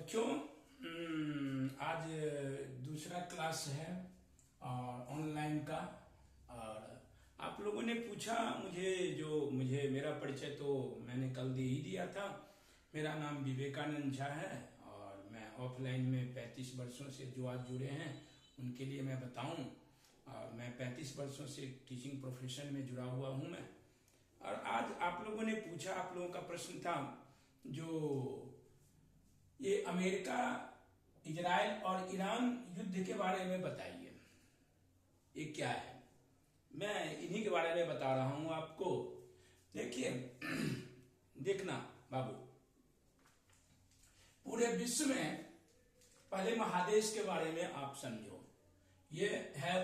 बच्चों, आज दूसरा क्लास है और ऑनलाइन का। और आप लोगों ने पूछा मुझे मेरा परिचय तो मैंने कल दे ही दिया था। मेरा नाम विवेकानंद झा है और मैं ऑफलाइन में 35 वर्षों से जो आज जुड़े हैं उनके लिए मैं बताऊं। और मैं 35 वर्षों से टीचिंग प्रोफेशन में जुड़ा हुआ हूं मैं। और आज आप लोगों ने पूछा, आप लोगों का प्रश्न था जो ये अमेरिका, इजराइल और ईरान युद्ध के बारे में बताइए, ये क्या है। मैं इन्हीं के बारे में बता रहा हूं आपको। देखिए, देखना बाबू, पूरे विश्व में पहले महादेश के बारे में आप समझो। ये है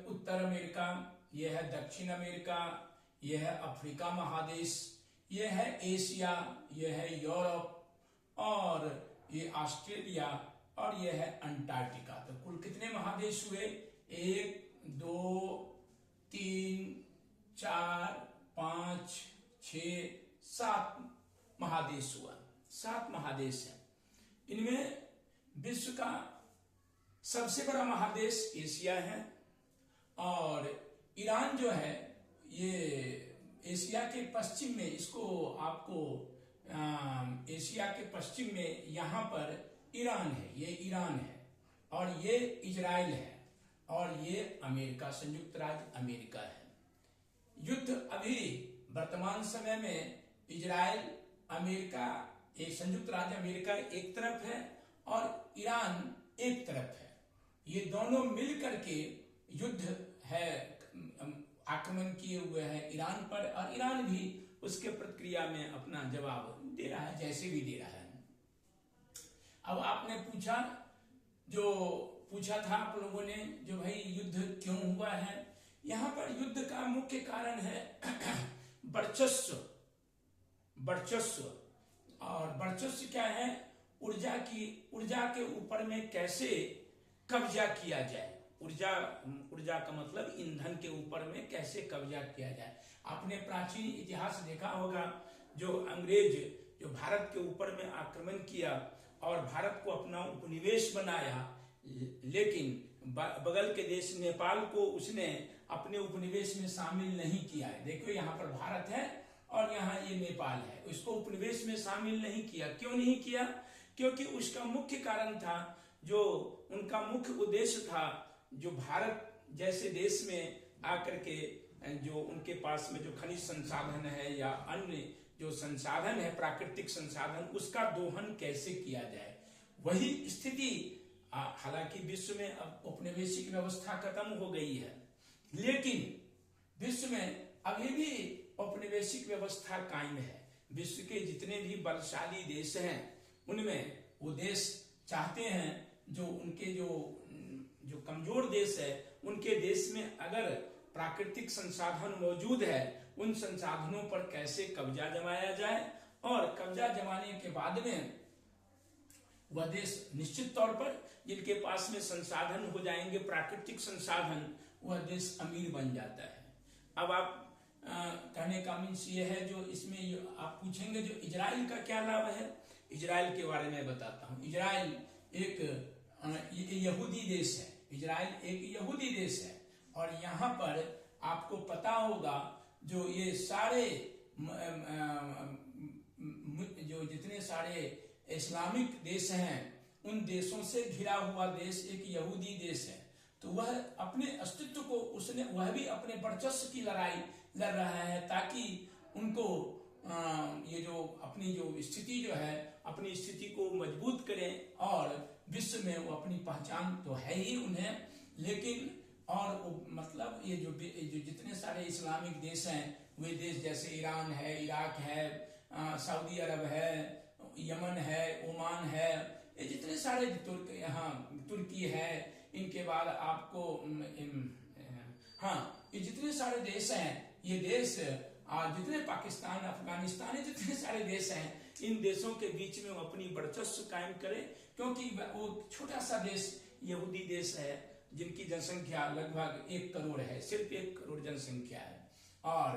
उत्तर अमेरिका, ये है दक्षिण अमेरिका, ये है अफ्रीका महादेश, ये है एशिया, ये है यूरोप और ये ऑस्ट्रेलिया और ये है अंटार्कटिका। तो कुल कितने महादेश हुए? 1 2 3 4 5 6 7 महादेश हुआ। 7 महादेश है। इनमें विश्व का सबसे बड़ा महादेश एशिया है और ईरान जो है ये एशिया के पश्चिम में, इसको आपको एशिया के पश्चिम में यहाँ पर ईरान है, ये ईरान है और ये इजराइल है और ये अमेरिका, संयुक्त राज्य अमेरिका है। युद्ध अभी वर्तमान समय में इजराइल, अमेरिका, एक संयुक्त राज्य अमेरिका एक तरफ है और ईरान एक तरफ है। ये दोनों मिलकर के युद्ध है, आक्रमण किए हुए हैं ईरान पर और ईरान भी उसके प्रतिक्रिया में अपना जवाब दे रहा है, जैसे भी दे रहा है। अब आपने पूछा था आप लोगों ने जो भाई युद्ध क्यों हुआ है। यहाँ पर युद्ध का मुख्य कारण है वर्चस्व। और वर्चस्व क्या है? ऊर्जा के ऊपर में कैसे कब्जा किया जाए। ऊर्जा का मतलब ईंधन के ऊपर में कैसे कब्जा किया जाए। आपने प्राचीन इतिहास देखा होगा, जो अंग्रेज जो भारत के ऊपर में आक्रमण किया और भारत को अपना उपनिवेश बनाया, लेकिन बगल के देश नेपाल को उसने अपने उपनिवेश में शामिल नहीं किया है। देखो, यहाँ पर भारत है और यहाँ ये नेपाल है, इसको उपनिवेश में शामिल नहीं किया। क्यों नहीं किया? क्योंकि उसका मुख्य कारण था, जो उनका मुख्य उद्देश्य था, जो भारत जैसे देश में आकर के जो उनके पास में जो खनिज संसाधन है या अन्य जो संसाधन है, प्राकृतिक संसाधन, उसका दोहन कैसे किया जाए। वही स्थिति, हालांकि विश्व में अब औपनिवेशिक व्यवस्था खत्म हो गई है, लेकिन विश्व में अभी भी औपनिवेशिक व्यवस्था कायम है। विश्व के जितने भी बलशाली देश हैं उनमें वो देश चाहते हैं जो उनके जो कमजोर देश है, उनके देश में अगर प्राकृतिक संसाधन मौजूद है, उन संसाधनों पर कैसे कब्जा जमाया जाए और कब्जा जमाने के बाद में वह देश निश्चित तौर पर, जिनके पास में संसाधन हो जाएंगे, प्राकृतिक संसाधन, वह देश अमीर बन जाता है। अब आप कहने का मीन्स ये है, जो इसमें आप पूछेंगे जो इजराइल का क्या लाभ है। इजराइल के बारे में बताता हूँ। इजराइल एक यहूदी देश है। इजराइल एक यहूदी देश है और यहाँ पर आपको पता होगा जो ये सारे जो जितने सारे इस्लामिक देश हैं, उन देशों से घिरा हुआ देश एक यहूदी देश है। तो वह अपने अस्तित्व को, वह भी अपने वर्चस्व की लड़ाई लड़ रहा है, ताकि उनको ये जो अपनी जो स्थिति जो है, अपनी स्थिति को मजबूत करें और विश्व में वो अपनी पहचान तो है ही उन्हें, लेकिन और मतलब ये जो जितने सारे इस्लामिक देश हैं, वे देश जैसे ईरान है, इराक है, सऊदी अरब है, यमन है, ओमान है, ये जितने सारे तुर्की है, इनके बाद आपको ये जितने सारे देश हैं, ये देश जितने पाकिस्तान, अफगानिस्तान, ये जितने सारे देश हैं, इन देशों के बीच में वो अपनी वर्चस्व कायम करे, क्योंकि वो छोटा सा देश यहूदी देश है, जिनकी जनसंख्या लगभग 1 करोड़ है, सिर्फ 1 करोड़ जनसंख्या है। और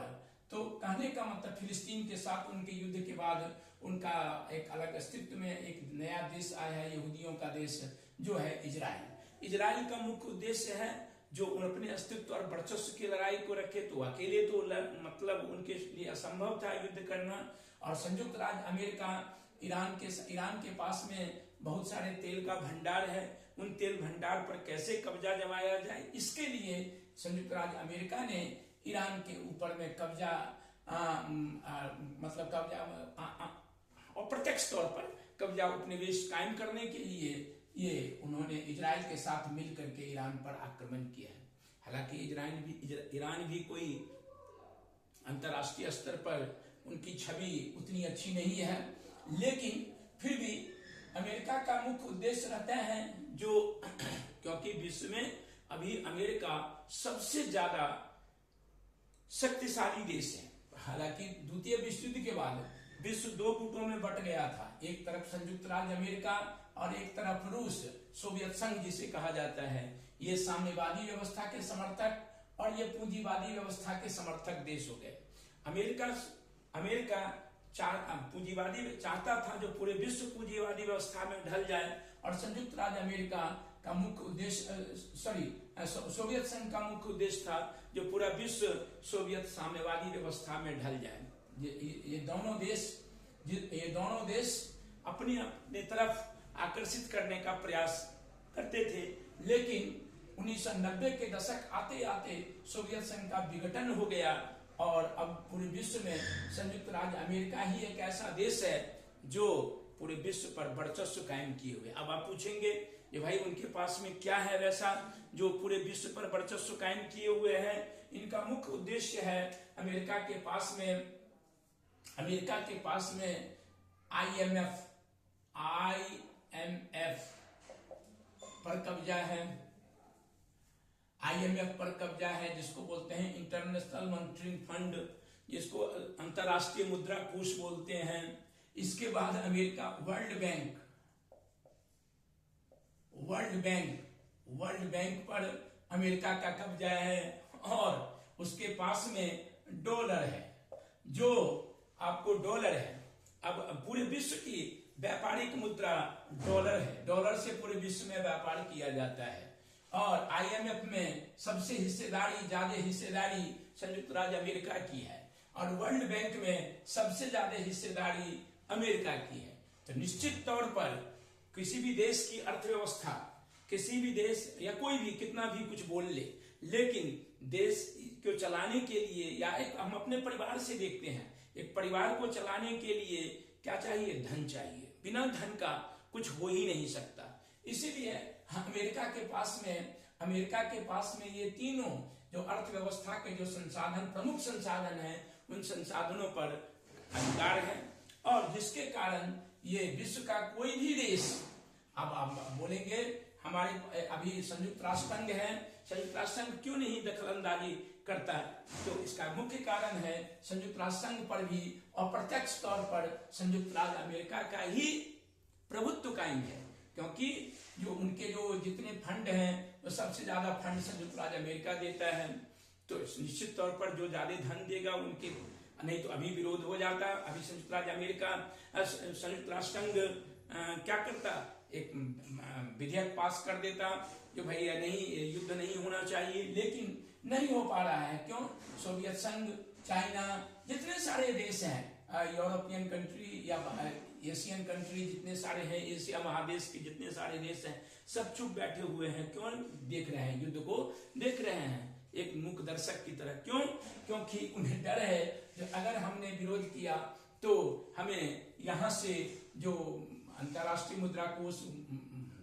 तो कहने का मतलब फिलिस्तीन के साथ उनके युद्ध के बाद उनका एक अलग अस्तित्व में एक नया देश आया है, यहूदियों का देश जो है इजराइल। इजराइल का मुख्य उद्देश्य है जो अपने अस्तित्व और वर्चस्व की लड़ाई को रखे, तो अकेले तो मतलब उनके लिए असंभव था युद्ध करना। और संयुक्त राज्य अमेरिका ईरान के पास में बहुत सारे तेल का भंडार है, उन तेल भंडार पर कैसे कब्जा जमाया जाए, इसके लिए संयुक्त राज्य अमेरिका ने ईरान के ऊपर में कब्जा मतलब कब्जा अप्रत्यक्ष तौर पर कब्जा उपनिवेश कायम करने के लिए ये उन्होंने इजराइल के साथ मिल करके ईरान पर आक्रमण किया है। हालांकि ईरान भी कोई अंतर्राष्ट्रीय स्तर पर उनकी छवि उतनी अच्छी नहीं है, लेकिन फिर भी अमेरिका का मुख्य उद्देश्य रहता है जो क्योंकि विश्व में अभी अमेरिका सबसे ज्यादा शक्तिशाली देश है। हालांकि द्वितीय विश्व युद्ध के बाद विश्व दो गुटों में बट गया था, एक तरफ संयुक्त राज्य अमेरिका और एक तरफ रूस, सोवियत संघ जिसे कहा जाता है। ये साम्यवादी व्यवस्था के समर्थक और ये पूंजीवादी व्यवस्था के समर्थक देश हो गए। अमेरिका पूंजीवादी चाहता था जो पूरे विश्व पूंजीवादी व्यवस्था में ढल जाए, और संयुक्त राज्य अमेरिका का मुख्य उद्देश्य सोवियत संघ का मुख्य उद्देश्य था जो पूरा विश्व सोवियत साम्यवादी व्यवस्था में ढल जाए। ये दोनों देश अपने तरफ आकर्षित करने का प्रयास करते थे, लेकिन 1990 के दशक आते आते सोवियत संघ का विघटन हो गया और अब पूरे विश्व में संयुक्त राज्य अमेरिका ही एक ऐसा देश है जो पूरे विश्व पर वर्चस्व कायम किए हुए। अब आप पूछेंगे कि भाई उनके पास में क्या है वैसा जो पूरे विश्व पर वर्चस्व कायम किए हुए हैं। इनका मुख्य उद्देश्य है अमेरिका के पास में IMF पर कब्जा है। IMF पर कब्जा है जिसको बोलते हैं इंटरनेशनल मॉनिटरी फंड, जिसको अंतरराष्ट्रीय मुद्रा कोष बोलते हैं। इसके बाद अमेरिका वर्ल्ड बैंक पर अमेरिका का कब्जा है, और उसके पास में डॉलर है, जो आपको डॉलर है। अब पूरे विश्व की व्यापारिक मुद्रा डॉलर है, डॉलर से पूरे विश्व में व्यापार किया जाता है। और IMF में सबसे ज्यादा हिस्सेदारी संयुक्त राज्य अमेरिका की है, और वर्ल्ड बैंक में सबसे ज्यादा हिस्सेदारी अमेरिका की है। तो निश्चित तौर पर किसी भी देश की अर्थव्यवस्था, किसी भी देश या कोई भी कितना भी कुछ बोल ले, लेकिन देश को चलाने के लिए, या एक हम अपने परिवार से देखते हैं, एक परिवार को चलाने के लिए क्या चाहिए? धन चाहिए। बिना धन का कुछ हो ही नहीं सकता। इसीलिए अमेरिका के पास में ये तीनों जो अर्थव्यवस्था के जो प्रमुख संसाधन हैं, उन संसाधनों पर अधिकार है, और जिसके कारण ये विश्व का कोई भी देश, अब आप बोलेंगे हमारे अभी संयुक्त राष्ट्र संघ है, संयुक्त राष्ट्र संघ क्यों नहीं दखलंदाजी करता है? तो इसका मुख्य कारण है संयुक्त राष्ट्र संघ पर भी अप्रत्यक्ष तौर पर संयुक्त राज्य अमेरिका का ही प्रभुत्व कायम है, क्योंकि जो उनके जितने फंड हैं, वो सबसे ज्यादा फंड संयुक्त राज्य अमेरिका देता है। तो निश्चित तौर पर जो ज्यादा धन देगा उनके, नहीं तो अभी विरोध हो जाता। अभी संयुक्त राज्य अमेरिका, संयुक्त राष्ट्र संघ क्या करता? एक विधेयक पास कर देता जो भाई नहीं, युद्ध नहीं होना चाहिए, लेकिन नहीं हो पा रहा है। क्यों? सोवियत संघ, चाइना, जितने सारे देश हैं, यूरोपियन कंट्री या एशियन कंट्री जितने सारे हैं, एशिया महादेश के जितने सारे देश हैं, सब चुप बैठे हुए हैं। क्यों? देख रहे हैं, युद्ध को देख रहे हैं एक मूक दर्शक की तरह। क्यों? क्योंकि उन्हें डर है कि अगर हमने विरोध किया तो हमें यहाँ से जो अंतर्राष्ट्रीय मुद्रा कोष,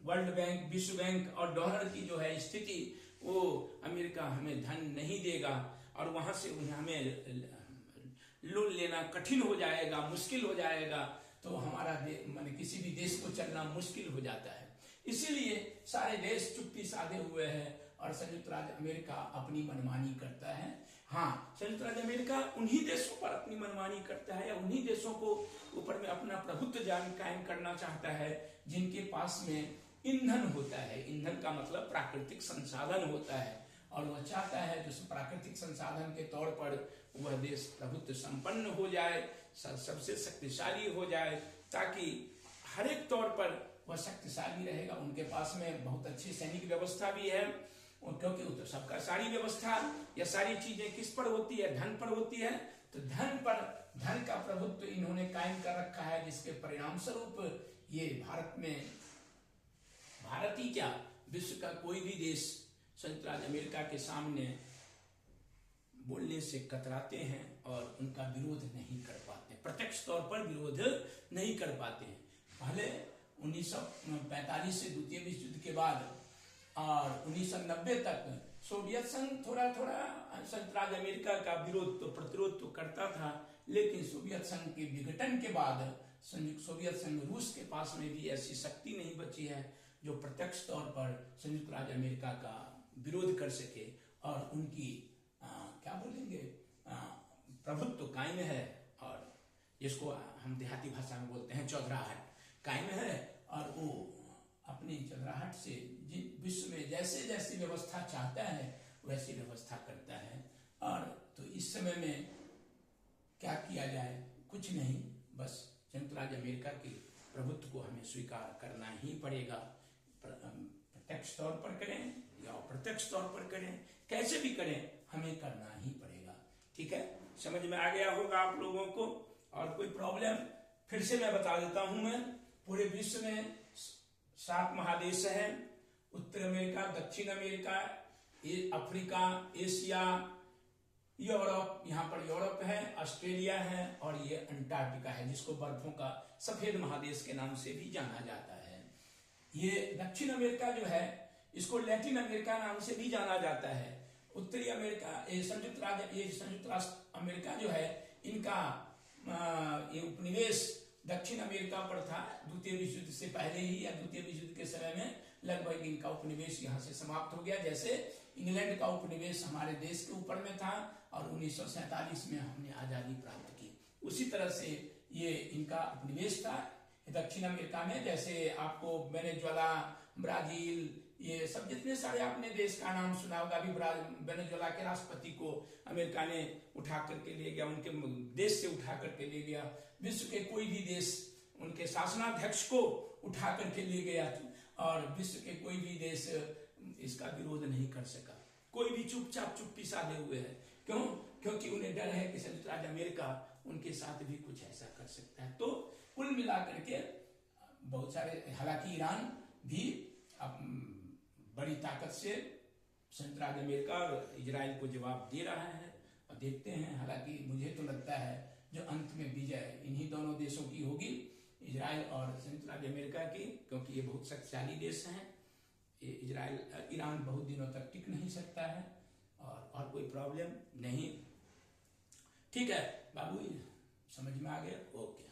वर्ल्ड बैंक, विश्व बैंक और डॉलर की जो है स्थिति, वो अमेरिका हमें धन नहीं देगा, और वहां से हमें लोन लेना कठिन हो जाएगा, मुश्किल हो जाएगा। तो हमारा माने किसी भी देश को चलना मुश्किल हो जाता है। इसीलिए सारे देश चुप्पी साधे हुए हैं, और संयुक्त राज्य अमेरिका अपनी मनमानी करता है। हाँ, संयुक्त राज्य अमेरिका उन्हीं देशों पर अपनी मनमानी करता है, या उन्हीं देशों को ऊपर में अपना प्रभुत्व कायम करना चाहता है जिनके पास में ईंधन होता है। ईंधन का मतलब प्राकृतिक संसाधन होता है, और वह चाहता है जो प्राकृतिक संसाधन के तौर पर वह देश प्रभुत्व संपन्न हो जाए, सबसे शक्तिशाली हो जाए, ताकि हर एक तौर पर वह शक्तिशाली रहेगा। उनके पास में बहुत अच्छी सैनिक व्यवस्था भी है, क्योंकि तो सबका सारी व्यवस्था या सारी चीजें किस पर होती है? धन पर होती है। तो धन का प्रभुत्व इन्होंने कायम कर रखा है, जिसके परिणाम स्वरूप ये भारत ही क्या, विश्व का कोई भी देश संयुक्त राज्य अमेरिका के सामने बोलने से कतराते हैं और उनका विरोध नहीं कर पाते, प्रत्यक्ष तौर पर विरोध नहीं कर पाते हैं। पहले 1945 से द्वितीय विश्व युद्ध के बाद और 1990 तक सोवियत संघ थोड़ा संयुक्त राज्य अमेरिका का विरोध तो प्रतिरोध तो करता था, लेकिन सोवियत संघ के विघटन के बाद सोवियत संघ रूस के पास में भी ऐसी शक्ति नहीं बची है जो प्रत्यक्ष तौर पर संयुक्त राज्य अमेरिका का विरोध कर सके और उनकी क्या बोलेंगे प्रभुत्व कायम है, और जिसको हम देहाती भाषा में बोलते हैं चौधराहट कायम है, और वो अपनी चौधराहट से विश्व में जैसे जैसी व्यवस्था चाहता है वैसी व्यवस्था करता है। और तो इस समय में क्या किया जाए? कुछ नहीं, बस संयुक्त राज्य अमेरिका के प्रभुत्व को हमें स्वीकार करना ही पड़ेगा। प्रत्यक्ष तौर पर करें या अप्रत्यक्ष तौर पर करें, कैसे भी करें, हमें करना ही पड़ेगा। ठीक है, समझ में आ गया होगा आप लोगों को। और कोई प्रॉब्लम फिर से मैं बता देता हूं। मैं पूरे विश्व में 7 महादेश हैं, उत्तर अमेरिका, दक्षिण अमेरिका, अफ्रीका, एशिया, यूरोप, यहाँ पर यूरोप है, ऑस्ट्रेलिया है, और ये अंटार्कटिका है, जिसको बर्फों का सफेद महादेश के नाम से भी जाना जाता है। ये दक्षिण अमेरिका जो है, इसको लैटिन अमेरिका नाम से भी जाना जाता है। उत्तरी अमेरिका, संयुक्त राष्ट्र अमेरिका जो है, इनका ये उपनिवेश दक्षिण अमेरिका पर था द्वितीय विश्व युद्ध से पहले ही, या द्वितीय विश्व युद्ध के समय में लगभग इनका उपनिवेश यहाँ से समाप्त हो गया। जैसे इंग्लैंड का उपनिवेश हमारे देश के ऊपर में था और 1947 में हमने आजादी प्राप्त की, उसी तरह से ये इनका उपनिवेश था दक्षिण अमेरिका में। जैसे आपको वेनेजुएला, ब्राजील, ये सब जितने सारे आपने देश का नाम सुना होगा। अभी वेनेजुएला के राष्ट्रपति को अमेरिका ने उठा करके ले गया, उनके देश से उठा करके ले गया। विश्व के कोई भी देश उनके शासनाध्यक्ष को उठा करके ले गया, और विश्व के कोई भी देश इसका विरोध नहीं कर सका। कोई भी चुपचाप चुप्पी साधे हुए है। क्यों? क्योंकि उन्हें डर है कि संयुक्त राज्य अमेरिका उनके साथ भी कुछ ऐसा कर सकता है। तो कुल मिलाकर के बहुत सारे, हालांकि ईरान भी बड़ी ताकत से संयुक्त राज्य अमेरिका और इजराइल को जवाब दे रहा है, और देखते हैं। हालांकि मुझे तो लगता है जो अंत में विजय इन्हीं दोनों देशों की होगी, इजराइल और संयुक्त राज्य अमेरिका की, क्योंकि ये बहुत शक्तिशाली देश हैं। ईरान बहुत दिनों तक टिक नहीं सकता है, और कोई प्रॉब्लम नहीं। ठीक है बाबू, समझ में आ गया? ओके।